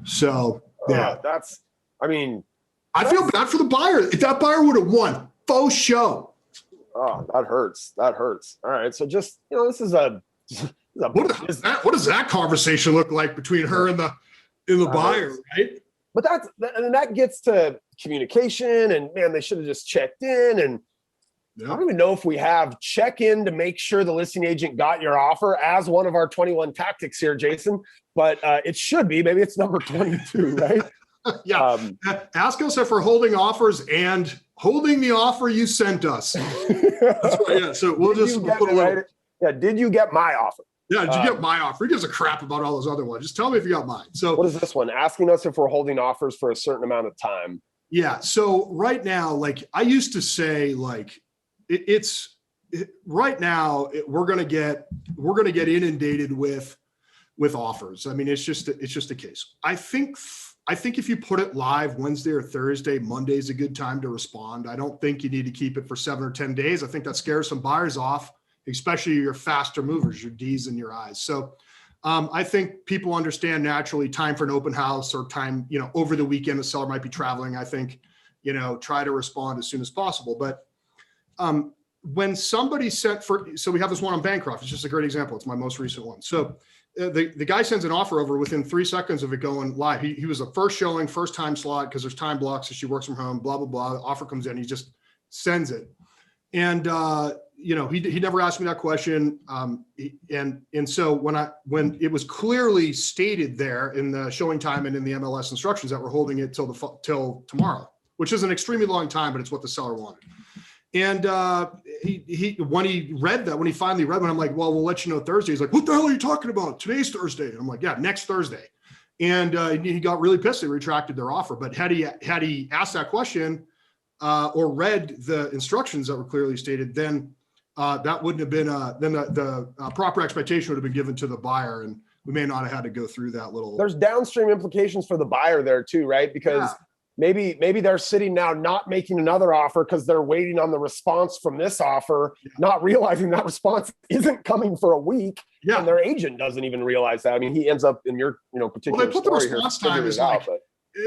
So yeah, I feel bad for the buyer. If that buyer would have won, faux show. Oh, that hurts. That hurts. All right. So just, this is what does that conversation look like between her and the buyer, right? But that gets to communication, and man, they should have just checked in. And I don't even know if we have check in to make sure the listing agent got your offer as one of our 21 tactics here, Jason, but it should be, maybe it's number 22, right? Yeah. Ask us if we're holding offers and holding the offer you sent us. That's right. Yeah. So we'll just put a little. Right? Yeah. Did you get my offer? Yeah. Did you get my offer? He gives a crap about all those other ones. Just tell me if you got mine. So what is this one? Asking us if we're holding offers for a certain amount of time. Yeah. So right now, I used to say, right now we're going to get inundated with offers. I mean, it's just a case. I think I think if you put it live Wednesday or Thursday, Monday is a good time to respond. I don't think you need to keep it for 7 or 10 days. I think that scares some buyers off, especially your faster movers, your D's and your I's. So I think people understand naturally time for an open house or time, over the weekend, the seller might be traveling. I think, try to respond as soon as possible. But when somebody so we have this one on Bancroft. It's just a great example. It's my most recent one. So the guy sends an offer over within 3 seconds of it going live. He was a first showing, first time slot because there's time blocks. So she works from home, blah, blah, blah. The offer comes in. He just sends it. And, he never asked me that question. And so when it was clearly stated there in the showing time and in the MLS instructions that we're holding it till tomorrow, which is an extremely long time, but it's what the seller wanted. And when he finally read it, I'm like, well, we'll let you know Thursday. He's like, what the hell are you talking about? Today's Thursday. And I'm like, yeah, next Thursday. And he got really pissed. They retracted their offer. But had he asked that question or read the instructions that were clearly stated, then that wouldn't have been then the proper expectation would have been given to the buyer, and we may not have had to go through that little. There's downstream implications for the buyer there too, right? Because maybe they're sitting now not making another offer because they're waiting on the response from this offer, not realizing that response isn't coming for a week, and their agent doesn't even realize that. I mean, he ends up in your particular. Well, they put the response time is like.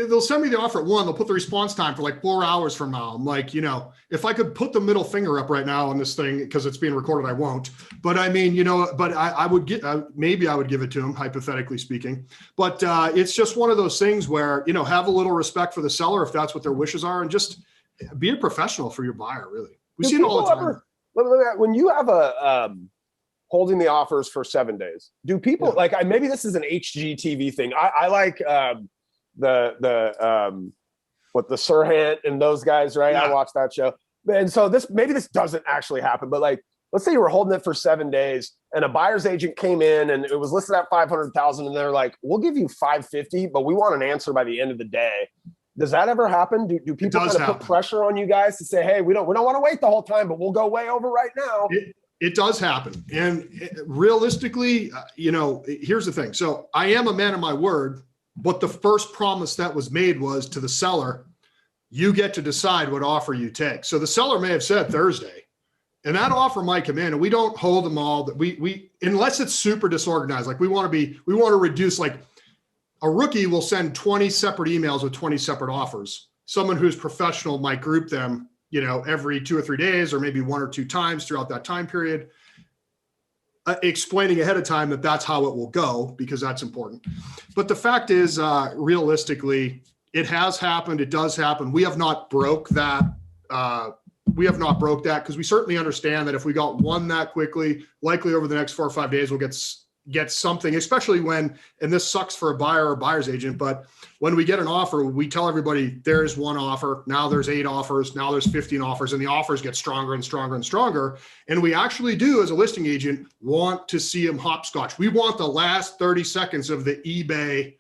They'll send me the offer at 1. They'll put the response time for like 4 hours from now. I'm like, if I could put the middle finger up right now on this thing because it's being recorded, I won't. But I mean, but I would get maybe I would give it to him, hypothetically speaking. But it's just one of those things where have a little respect for the seller if that's what their wishes are, and just be a professional for your buyer. Really, we see it all the time. When you have a holding the offers for 7 days, do people maybe this is an HGTV thing? I like. The Sirhan and those guys, right? I watched that show. And so maybe this doesn't actually happen, but let's say you were holding it for 7 days and a buyer's agent came in and it was listed at 500,000 and they're like, we'll give you 550, but we want an answer by the end of the day. Does that ever happen? Do people kind of put pressure on you guys to say, hey, we don't want to wait the whole time, but we'll go way over right now? It does happen. And realistically, here's the thing. So I am a man of my word. But the first promise that was made was to the seller, you get to decide what offer you take. So the seller may have said Thursday, and that offer might come in, and we don't hold them all. That we unless it's super disorganized. Like we want to reduce. Like a rookie will send 20 separate emails with 20 separate offers. Someone who's professional might group them, every 2 or 3 days, or maybe 1 or 2 times throughout that time period. Explaining ahead of time that that's how it will go, because that's important. But the fact is, realistically, it has happened. It does happen. We have not broke that. Because we certainly understand that if we got one that quickly, likely over the next 4 or 5 days, we'll get something, especially when, and this sucks for a buyer or buyer's agent, but when we get an offer, we tell everybody there's one offer. Now there's 8 offers. Now there's 15 offers, and the offers get stronger and stronger and stronger. And we actually do, as a listing agent, want to see them hopscotch. We want the last 30 seconds of the eBay,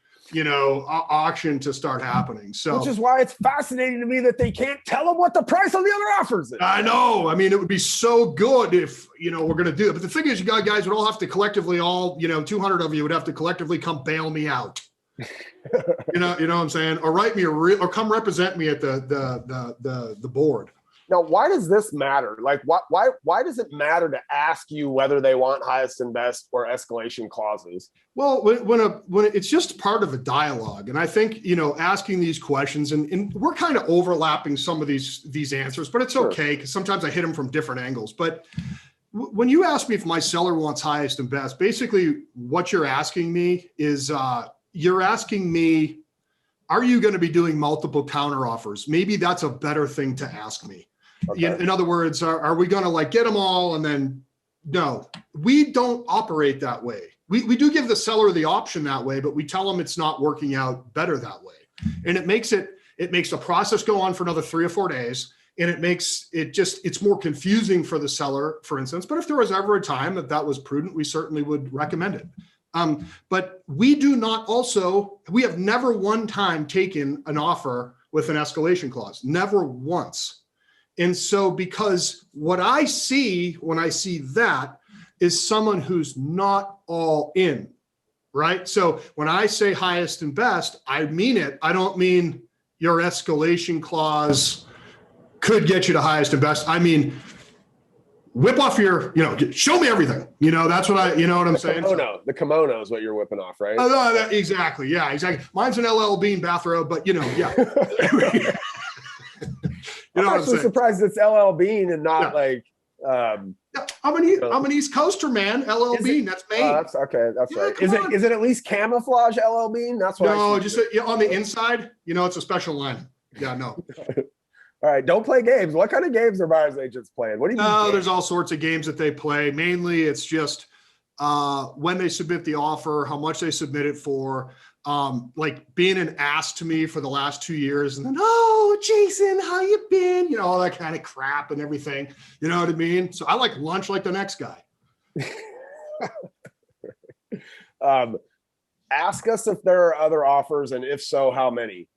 auction to start happening. So, which is why it's fascinating to me that they can't tell them what the price of the other offers is. I know. I mean, it would be so good if, we're going to do it. But the thing is, you guys would all have to collectively 200 of you would have to collectively come bail me out. you know what I'm saying? Or write me or come represent me at the board. Now, why does this matter? Like, why does it matter to ask you whether they want highest and best or escalation clauses? Well, when it's just part of a dialogue, and I think asking these questions, and we're kind of overlapping some of these answers, but it's okay because sometimes I hit them from different angles. But when you ask me if my seller wants highest and best, basically what you're asking me is you're asking me, are you going to be doing multiple counter offers? Maybe that's a better thing to ask me. Okay. In other words, are we going to get them all and then no? We don't operate that way. We do give the seller the option that way, but we tell them it's not working out better that way, and it makes the process go on for another 3 or 4 days, and it's more confusing for the seller, for instance. But if there was ever a time that was prudent, we certainly would recommend it. But we have never one time taken an offer with an escalation clause, never once. And so, because what I see when I see that is someone who's not all in. right? So when I say highest and best, I mean it. I don't mean your escalation clause could get you to highest and best. I mean, whip off your, show me everything. That's what what I'm saying? The kimono is what you're whipping off, right? Exactly. Yeah, exactly. Mine's an LL Bean bathrobe, but yeah. I'm actually surprised it's LL Bean and not like. I'm an East Coaster, man. LL Bean, that's Maine. That's okay. That's right. Is it at least camouflage LL Bean? That's what. No, just on the inside. It's a special line. Yeah, no. All right, don't play games. What kind of games are buyer's agents playing? What do you mean? No, there's all sorts of games that they play. Mainly, it's just when they submit the offer, how much they submit it for. Like being an ass to me for the last 2 years, and then, oh, Jason, how you been? All that kind of crap and everything. You know what I mean? So I like lunch like the next guy. Ask us if there are other offers, and if so, how many?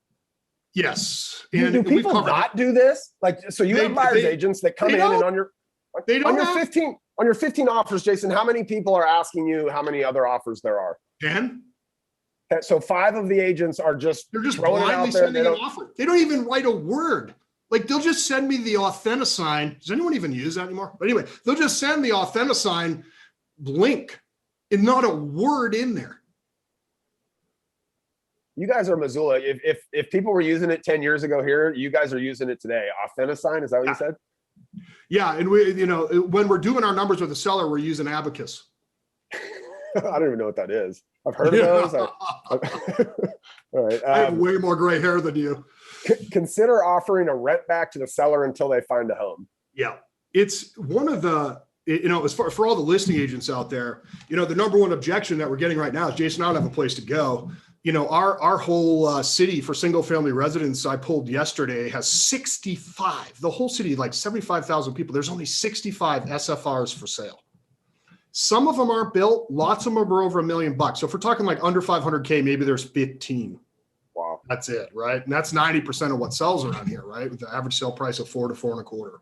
Yes. And do people not do this? So you have buyer's agents that come in and on your 15 offers, Jason, how many people are asking you how many other offers there are? 10. So 5 of the agents are they're just blindly sending an offer. They don't even write a word. Like they'll just send me the Authentisign. Does anyone even use that anymore? But anyway, they'll just send the Authentisign link and not a word in there. You guys are Missoula. If people were using it 10 years ago here, you guys are using it today. Authentisign, is that what you said? Yeah, and we, when we're doing our numbers with the seller, we're using Abacus. I don't even know what that is. I've heard of those. All right. I have way more gray hair than you. Consider offering a rent back to the seller until they find a home. Yeah, it's one of the, as far for all the listing agents out there, the number one objection that we're getting right now is, Jason, I don't have a place to go. Our whole city for single family residents I pulled yesterday has 65. The whole city, like 75,000 people. There's only 65 SFRs for sale. Some of them aren't built. Lots of them are over $1 million. So if we're talking like under 500K, maybe there's 15. Wow. That's it, right? And that's 90% of what sells around here, right? With the average sale price of 4 to 4.25.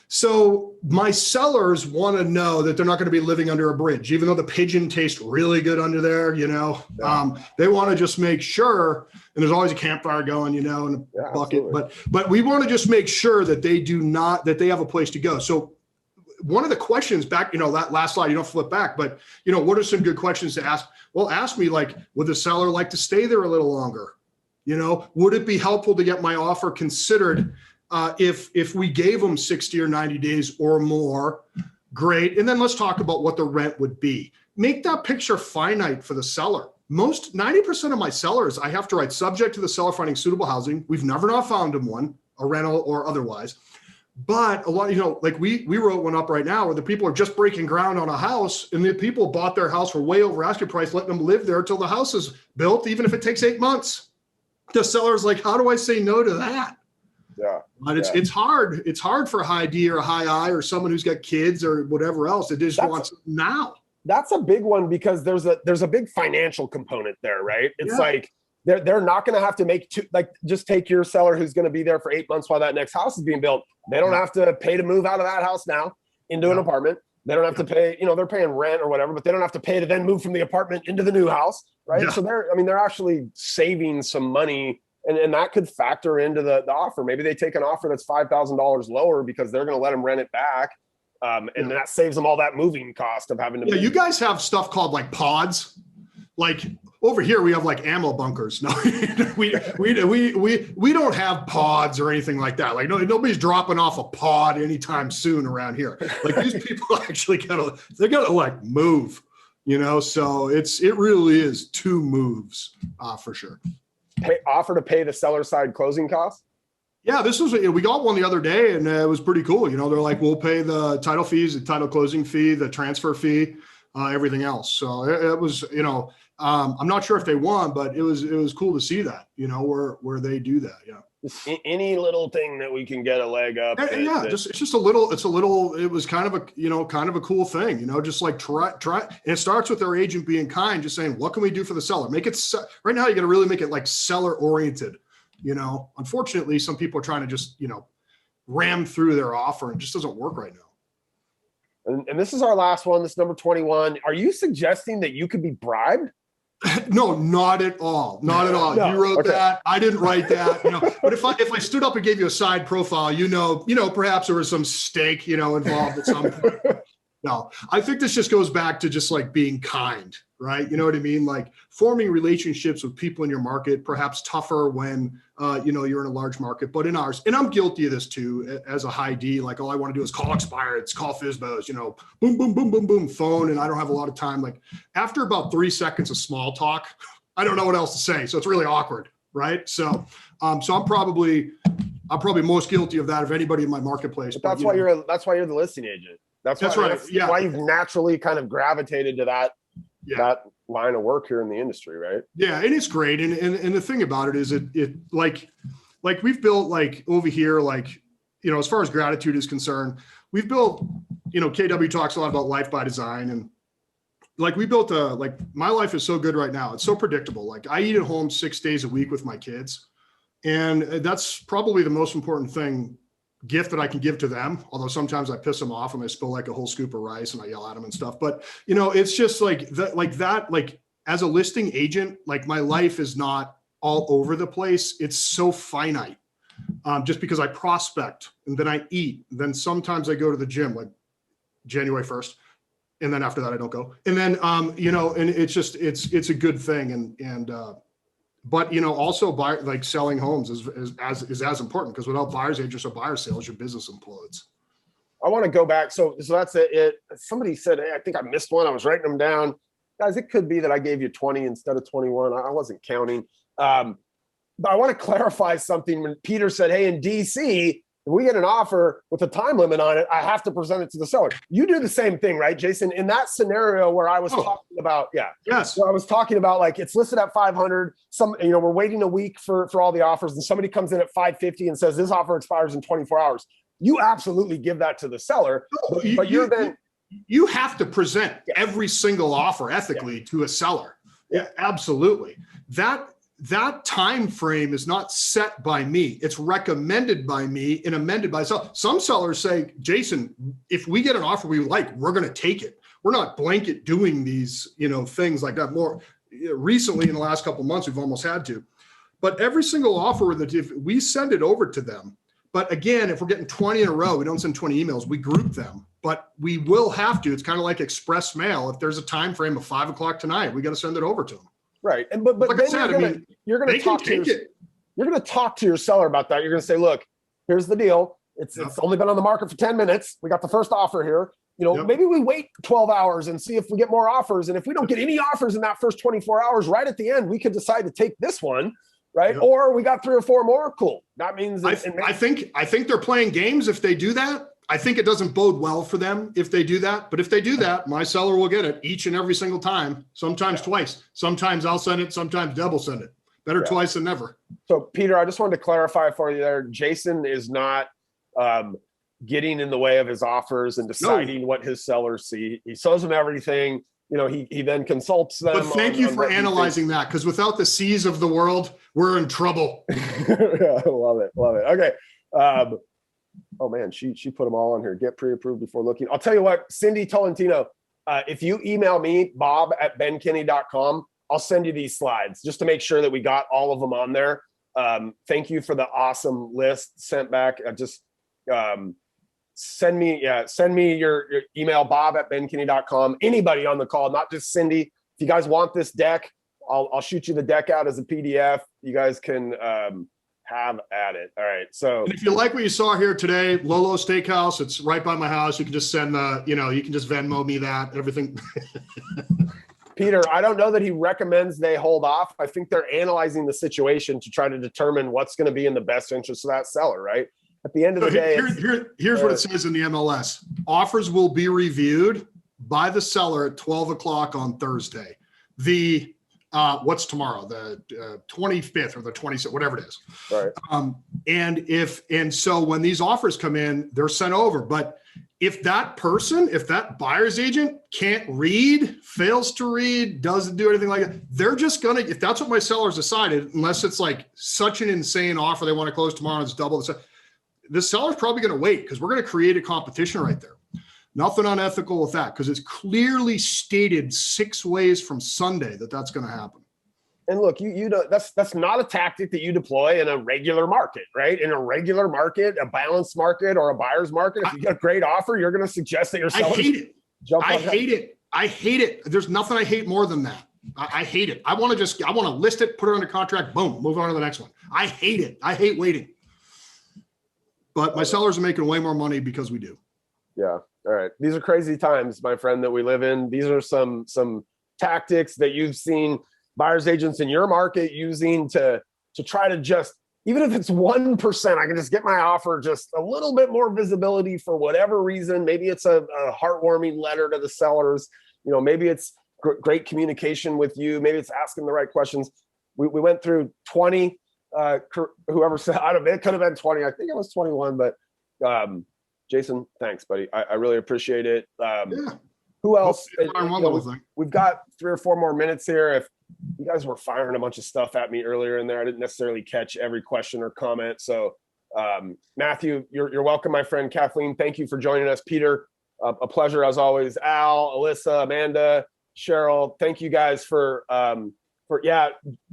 So my sellers want to know that they're not going to be living under a bridge, even though the pigeon tastes really good under there, they want to just make sure, and there's always a campfire going, and a bucket, but we want to just make sure that they have a place to go. So one of the questions back, that last slide, you don't flip back, but what are some good questions to ask? Well, ask me like, would the seller like to stay there a little longer? Would it be helpful to get my offer considered if we gave them 60 or 90 days or more? Great. And then let's talk about what the rent would be. Make that picture finite for the seller. 90% of my sellers, I have to write subject to the seller finding suitable housing. We've never not found them one, a rental or otherwise. But a lot, like we wrote one up right now where the people are just breaking ground on a house, and the people bought their house for way over asking price, letting them live there until the house is built, even if it takes 8 months. The seller's like, how do I say no to that? Yeah. But it's hard. It's hard for a high D or a high I or someone who's got kids or whatever else. It just wants now. That's a big one because there's a big financial component there, right? It's like they're not going to have to make just take your seller who's going to be there for 8 months while that next house is being built. They don't have to pay to move out of that house now into an apartment. They don't have to pay, they're paying rent or whatever, but they don't have to pay to then move from the apartment into the new house, right? Yeah. So they're actually saving some money, and that could factor into the offer. Maybe they take an offer that's $5,000 lower because they're going to let them rent it back. And that saves them all that moving cost of having to. Yeah, you guys have stuff called like pods. Like over here, we have like ammo bunkers. No, we don't have pods or anything like that. Like nobody's dropping off a pod anytime soon around here. Like these people actually they gotta like move, So it really is 2 moves for sure. Offer to pay the seller side closing costs. Yeah, we got one the other day, and it was pretty cool. They're like, we'll pay the title fees, the title closing fee, the transfer fee, everything else. So it was, I'm not sure if they won, but it was cool to see that, where they do that. Yeah. Just any little thing that we can get a leg up. It was kind of a cool thing, just like try. And it starts with their agent being kind, just saying, what can we do for the seller? Make it right now. You got to really make it like seller oriented. Unfortunately, some people are trying to just, ram through their offer, and it just doesn't work right now. And this is our last one. This is number 21. Are you suggesting that you could be bribed? No, not at all. Not at all. No, You wrote okay. that. I didn't write that. But if I stood up and gave you a side profile, perhaps there was some stake, involved at some point. No, I think this just goes back to just like being kind, right? You know what I mean? Like forming relationships with people in your market, perhaps tougher when, you're in a large market, but in ours, and I'm guilty of this too, as a high D, like all I want to do is call expireds, call FSBOs, boom, boom, boom, boom, boom, phone. And I don't have a lot of time. Like after about 3 seconds of small talk, I don't know what else to say. So it's really awkward. Right. So I'm probably most guilty of that of anybody in my marketplace. But that's why you're the listing agent. That's right. That's why you've naturally kind of gravitated to that line of work here in the industry, right? Yeah, and it's great. And the thing about it is it like we've built like over here, like, as far as gratitude is concerned, we've built, KW talks a lot about life by design, and like we built my life is so good right now. It's so predictable. Like I eat at home 6 days a week with my kids. And that's probably the most important gift that I can give to them. Although sometimes I piss them off and I spill like a whole scoop of rice and I yell at them and stuff. But it's just like that, like as a listing agent, like my life is not all over the place. It's so finite. Just because I prospect and then I eat, then sometimes I go to the gym like January 1st. And then after that, I don't go. And then, and it's just, it's a good thing. But also selling homes is as important, because without buyer's agents or buyer sales, your business implodes. I want to go back. So that's it. Somebody said, hey, I think I missed one. I was writing them down. Guys, it could be that I gave you 20 instead of 21. I wasn't counting. But I want to clarify something. When Peter said, hey, in DC, if we get an offer with a time limit on it, I have to present it to the seller. You do the same thing, right, Jason? In that scenario where I was talking about, yes, where I was talking about like it's listed at 500. We're waiting a week for all the offers, and somebody comes in at 550 and says this offer expires in 24 hours. You absolutely give that to the seller, but you have to present every single offer ethically to a seller. Yeah, absolutely. That time frame is not set by me. It's recommended by me and amended by some sellers say, Jason, if we get an offer we like, we're going to take it. We're not blanket doing these, things like that. More recently in the last couple of months, we've almost had to. But every single offer that if we send it over to them. But again, if we're getting 20 in a row, we don't send 20 emails, we group them. But we will have to. It's kind of like express mail. If there's a time frame of 5 o'clock tonight, we got to send it over to them. Right. And but like then I said, you're going to talk to your seller about that. You're going to say, look, here's the deal. It's only been on the market for 10 minutes. We got the first offer here. Maybe we wait 12 hours and see if we get more offers. And if we don't get any offers in that first 24 hours, right at the end, we could decide to take this one. Right. Yep. Or we got 3 or 4 more. Cool. That means I think they're playing games if they do that. I think it doesn't bode well for them if they do that. But if they do that, my seller will get it each and every single time, sometimes twice. Sometimes I'll send it, sometimes Deb will send it. Better twice than never. So, Peter, I just wanted to clarify for you there. Jason is not getting in the way of his offers and deciding what his sellers see. He shows them everything. He then consults them. But thank you for analyzing that, because without the C's of the world, we're in trouble. Yeah, love it. Okay. Oh man, she put them all on here. Get pre-approved before looking. I'll tell you what, Cindy Tolentino, if you email me, bob@benkinney.com, I'll send you these slides just to make sure that we got all of them on there. Thank you for the awesome list sent back. Send me your email, bob@benkinney.com. Anybody on the call, not just Cindy. If you guys want this deck, I'll shoot you the deck out as a PDF. You guys can have at it. All right. So and if you like what you saw here today, Lolo Steakhouse, it's right by my house. You can just send you can just Venmo me that, everything. Peter, I don't know that he recommends they hold off. I think they're analyzing the situation to try to determine what's going to be in the best interest of that seller, right? At the end of the day, here's what it says in the MLS. Offers will be reviewed by the seller at 12 o'clock on Thursday. What's tomorrow? The 25th or the 26th, whatever it is. Right. And so when these offers come in, they're sent over. But if that buyer's agent can't read, fails to read, doesn't do anything like that, they're just going to, if that's what my seller's decided, unless it's like such an insane offer, they want to close tomorrow and it's double the seller's probably going to wait, because we're going to create a competition right there. Nothing unethical with that, because it's clearly stated 6 ways from Sunday that that's going to happen. And look, you know, that's not a tactic that you deploy in a regular market, right? In a regular market, a balanced market, or a buyer's market, if you get a great offer, you're going to suggest that you're selling. I hate it. I hate it. There's nothing I hate more than that. I hate it. I want to list it, put it under contract, boom, move on to the next one. I hate it. I hate waiting. But my sellers are making way more money because we do. Yeah. All right. These are crazy times, my friend, that we live in. These are some tactics that you've seen buyer's agents in your market using to try to just, even if it's 1%, I can just get my offer just a little bit more visibility for whatever reason. Maybe it's a heartwarming letter to the sellers. You know, maybe it's great communication with you. Maybe it's asking the right questions. We went through 20, whoever said, I don't know, it could have been 20. I think it was 21, but Jason, thanks, buddy. I really appreciate it. Who else? We've got 3 or 4 more minutes here. If you guys were firing a bunch of stuff at me earlier in there, I didn't necessarily catch every question or comment. So Matthew, you're welcome, my friend. Kathleen, thank you for joining us. Peter, a pleasure as always. Al, Alyssa, Amanda, Cheryl, thank you guys for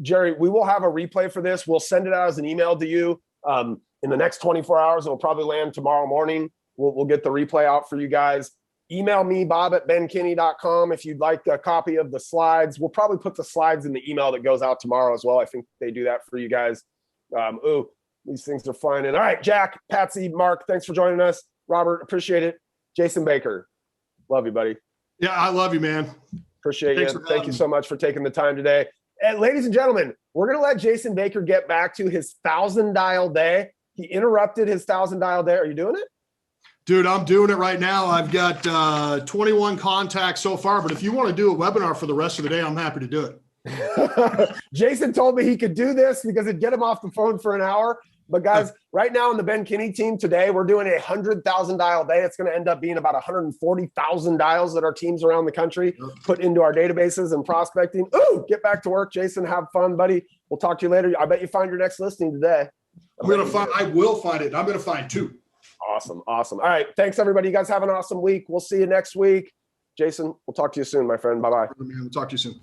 Jerry, we will have a replay for this. We'll send it out as an email to you in the next 24 hours. It'll probably land tomorrow morning. We'll get the replay out for you guys. Email me, bob@benkinney.com, if you'd like a copy of the slides. We'll probably put the slides in the email that goes out tomorrow as well. I think they do that for you guys. These things are flying in. All right, Jack, Patsy, Mark, thanks for joining us. Robert, appreciate it. Jason Baker, love you, buddy. Yeah, I love you, man. Appreciate you. Thank you so much for taking the time today. And ladies and gentlemen, we're going to let Jason Baker get back to his 1,000 dial day. He interrupted his 1,000 dial day. Are you doing it? Dude, I'm doing it right now. I've got 21 contacts so far, but if you want to do a webinar for the rest of the day, I'm happy to do it. Jason told me he could do this because it'd get him off the phone for an hour. But guys, right now in the Ben Kinney team today, we're doing a 100,000 dial day. It's going to end up being about 140,000 dials that our teams around the country put into our databases and prospecting. Ooh, get back to work, Jason. Have fun, buddy. We'll talk to you later. I bet you find your next listing today. I will find it. I'm going to find 2. Awesome. All right. Thanks, everybody. You guys have an awesome week. We'll see you next week. Jason, we'll talk to you soon, my friend. Bye-bye. We'll talk to you soon.